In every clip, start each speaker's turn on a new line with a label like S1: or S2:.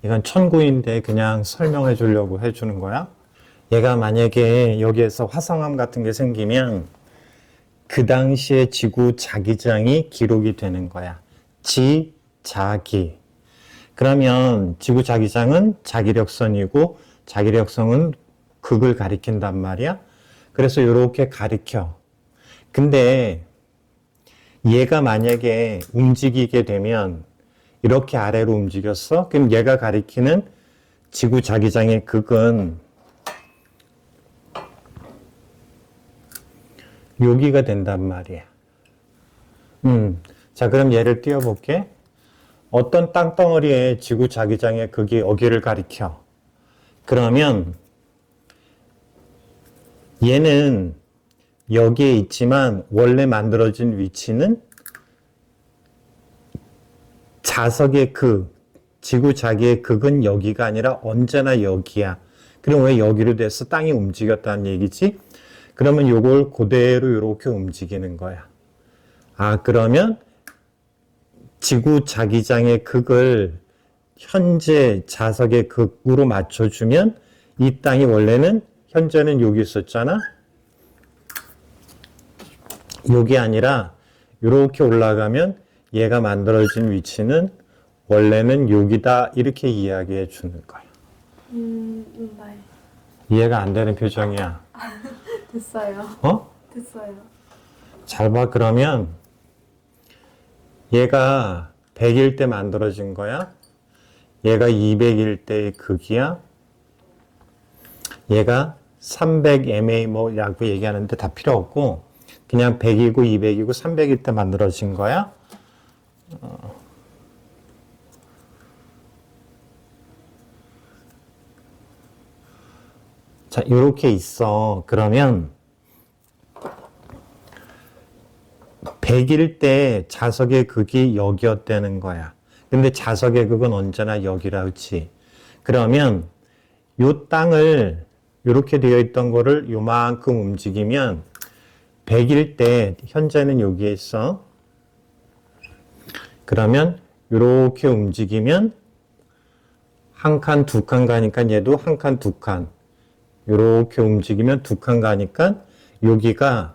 S1: 이건 천구인데 그냥 설명해 주려고 해주는 거야. 얘가 만약에 여기에서 화성암 같은 게 생기면 그 당시에 지구 자기장이 기록이 되는 거야. 지자기. 그러면 지구 자기장은 자기력선이고 자기력선은 극을 가리킨단 말이야. 그래서 이렇게 가리켜. 근데 얘가 만약에 움직이게 되면 이렇게 아래로 움직였어? 그럼 얘가 가리키는 지구 자기장의 극은 여기가 된단 말이야. 자, 그럼 얘를 띄워볼게. 어떤 땅덩어리에 지구 자기장의 극이 여기를 가리켜. 그러면 얘는 여기에 있지만 원래 만들어진 위치는 자석의 극, 지구 자기의 극은 여기가 아니라 언제나 여기야. 그럼 왜 여기로 돼서 땅이 움직였다는 얘기지? 그러면 요걸 그대로 이렇게 움직이는 거야. 아, 그러면 지구 자기장의 극을 현재 자석의 극으로 맞춰주면 이 땅이 원래는 현재는 여기 있었잖아. 여기 아니라 이렇게 올라가면 얘가 만들어진 위치는 원래는 여기다 이렇게 이야기해 주는 거야.
S2: 네.
S1: 이해가 안 되는 표정이야.
S2: 됐어요.
S1: 어?
S2: 됐어요.
S1: 잘 봐. 그러면 얘가 100일 때 만들어진 거야. 얘가 200일 때의 극이야. 얘가 300MA 뭐라고 얘기하는데 다 필요 없고 그냥 100이고 200이고 300일 때 만들어진 거야. 자, 이렇게 있어. 그러면 100일 때 자석의 극이 여기였다는 거야. 근데 자석의 극은 언제나 여기라, 그치? 그러면 요 땅을 이렇게 되어 있던 거를 요만큼 움직이면 100일 때 현재는 여기에 있어. 그러면 이렇게 움직이면 한 칸, 두 칸 가니까 얘도 한 칸, 두 칸. 이렇게 움직이면 두 칸 가니까 여기가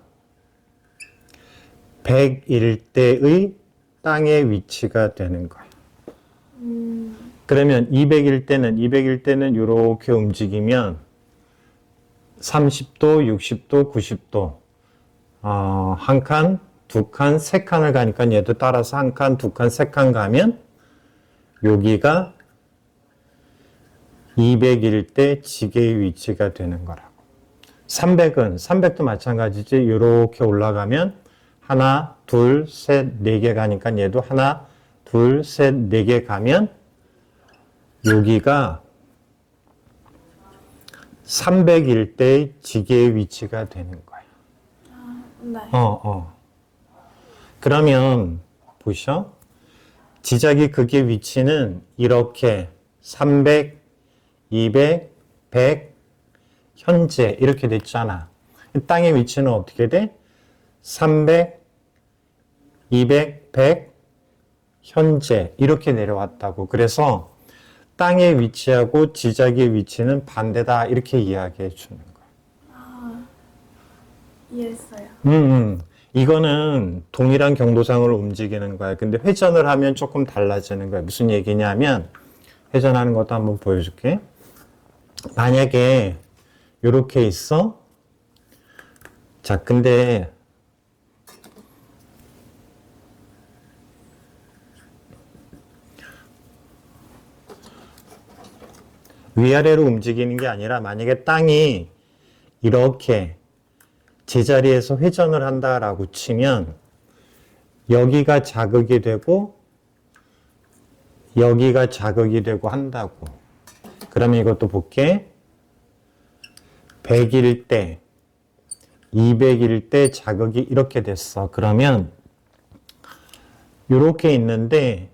S1: 101대의 땅의 위치가 되는 거야. 그러면 200일 때는 이렇게 움직이면 30도, 60도, 90도. 한 칸, 두 칸, 세 칸을 가니까 얘도 따라서 한 칸, 두 칸, 세 칸 가면 여기가 200일 때 지게의 위치가 되는 거라고. 300도 마찬가지지. 이렇게 올라가면 하나, 둘, 셋, 네 개 가니까 얘도 하나, 둘, 셋, 네 개 가면 여기가 300일 때 지게의 위치가 되는 거야.
S2: 네.
S1: 그러면 보셔. 지자기 극의 위치는 이렇게 300, 200, 100, 현재 이렇게 됐잖아. 땅의 위치는 어떻게 돼? 300, 200, 100, 현재 이렇게 내려왔다고. 그래서 땅의 위치하고 지자기의 위치는 반대다 이렇게 이야기해 주는 거야.
S2: 이해했어요.
S1: 이거는 동일한 경도상으로 움직이는 거야. 근데 회전을 하면 조금 달라지는 거야. 무슨 얘기냐면 회전하는 것도 한번 보여줄게. 만약에 이렇게 있어. 자, 근데 위아래로 움직이는 게 아니라 만약에 땅이 이렇게 제자리에서 회전을 한다라고 치면 여기가 자극이 되고 여기가 자극이 되고 한다고. 그러면 이것도 볼게. 100일 때, 200일 때 자극이 이렇게 됐어. 그러면 이렇게 있는데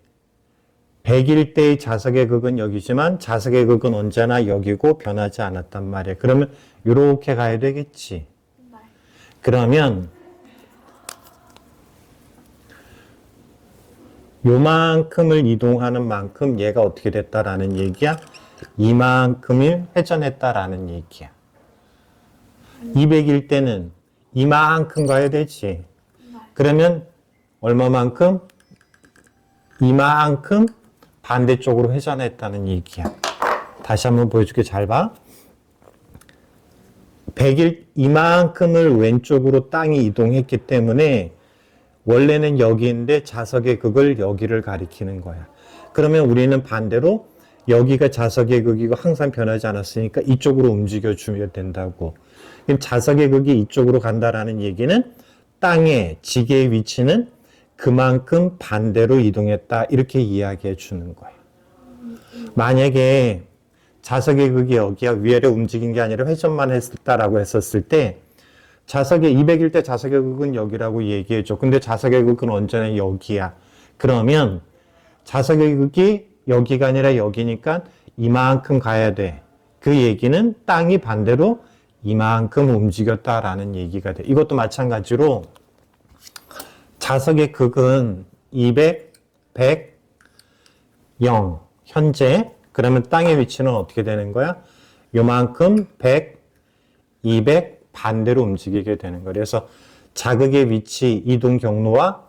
S1: 100일 때의 자석의 극은 여기지만 자석의 극은 언제나 여기고 변하지 않았단 말이야. 그러면 이렇게 가야 되겠지.
S2: 네.
S1: 그러면 요만큼을 이동하는 만큼 얘가 어떻게 됐다라는 얘기야? 이만큼을 회전했다라는 얘기야. 200일 때는 이만큼 가야 되지. 그러면 얼마만큼? 이만큼 반대쪽으로 회전했다는 얘기야. 다시 한번 보여줄게. 잘 봐. 100일 이만큼을 왼쪽으로 땅이 이동했기 때문에 원래는 여기인데 자석의 극을 여기를 가리키는 거야. 그러면 우리는 반대로 여기가 자석의 극이고 항상 변하지 않았으니까 이쪽으로 움직여주면 된다고. 그럼 자석의 극이 이쪽으로 간다라는 얘기는 땅의 지게의 위치는 그만큼 반대로 이동했다. 이렇게 이야기해 주는 거야. 만약에 자석의 극이 여기야 위아래 움직인 게 아니라 회전만 했다라고 했었을 때 자석의 200일 때 자석의 극은 여기라고 얘기해 줘. 근데 자석의 극은 언제나 여기야. 그러면 자석의 극이 여기가 아니라 여기니까 이만큼 가야 돼. 그 얘기는 땅이 반대로 이만큼 움직였다라는 얘기가 돼. 이것도 마찬가지로 자석의 극은 200, 100, 0 현재. 그러면 땅의 위치는 어떻게 되는 거야? 요만큼 100, 200 반대로 움직이게 되는 거예요. 그래서 자극의 위치, 이동 경로와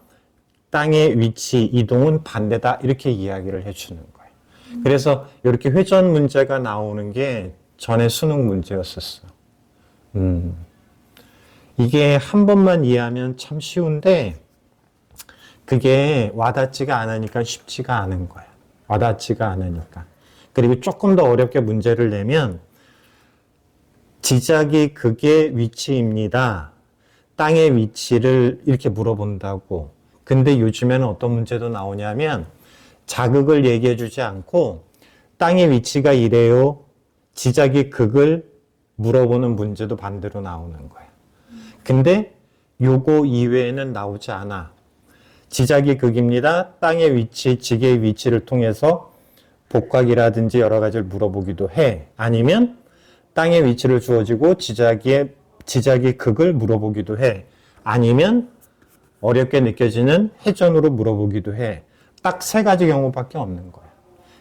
S1: 땅의 위치, 이동은 반대다. 이렇게 이야기를 해주는 거예요. 그래서 이렇게 회전 문제가 나오는 게 전에 수능 문제였었어. 이게 한 번만 이해하면 참 쉬운데 그게 와닿지가 않으니까 쉽지가 않은 거야. 와닿지가 않으니까. 그리고 조금 더 어렵게 문제를 내면 지작이 극의 위치입니다. 땅의 위치를 이렇게 물어본다고. 근데 요즘에는 어떤 문제도 나오냐면 자극을 얘기해 주지 않고 땅의 위치가 이래요. 지작이 극을 물어보는 문제도 반대로 나오는 거야. 근데 요거 이외에는 나오지 않아. 지작이 극입니다. 땅의 위치, 지게의 위치를 통해서 복각이라든지 여러 가지를 물어보기도 해. 아니면 땅의 위치를 주어지고 지작이 극을 물어보기도 해. 아니면 어렵게 느껴지는 회전으로 물어보기도 해. 딱 세 가지 경우밖에 없는 거야.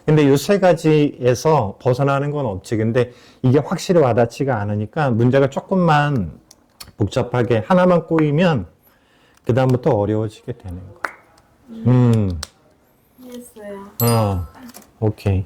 S1: 근데 이 세 가지에서 벗어나는 건 없지. 근데 이게 확실히 와닿지가 않으니까 문제가 조금만 복잡하게 하나만 꼬이면 그 다음부터 어려워지게 되는 거야.
S2: 이해했어요.
S1: 오케이.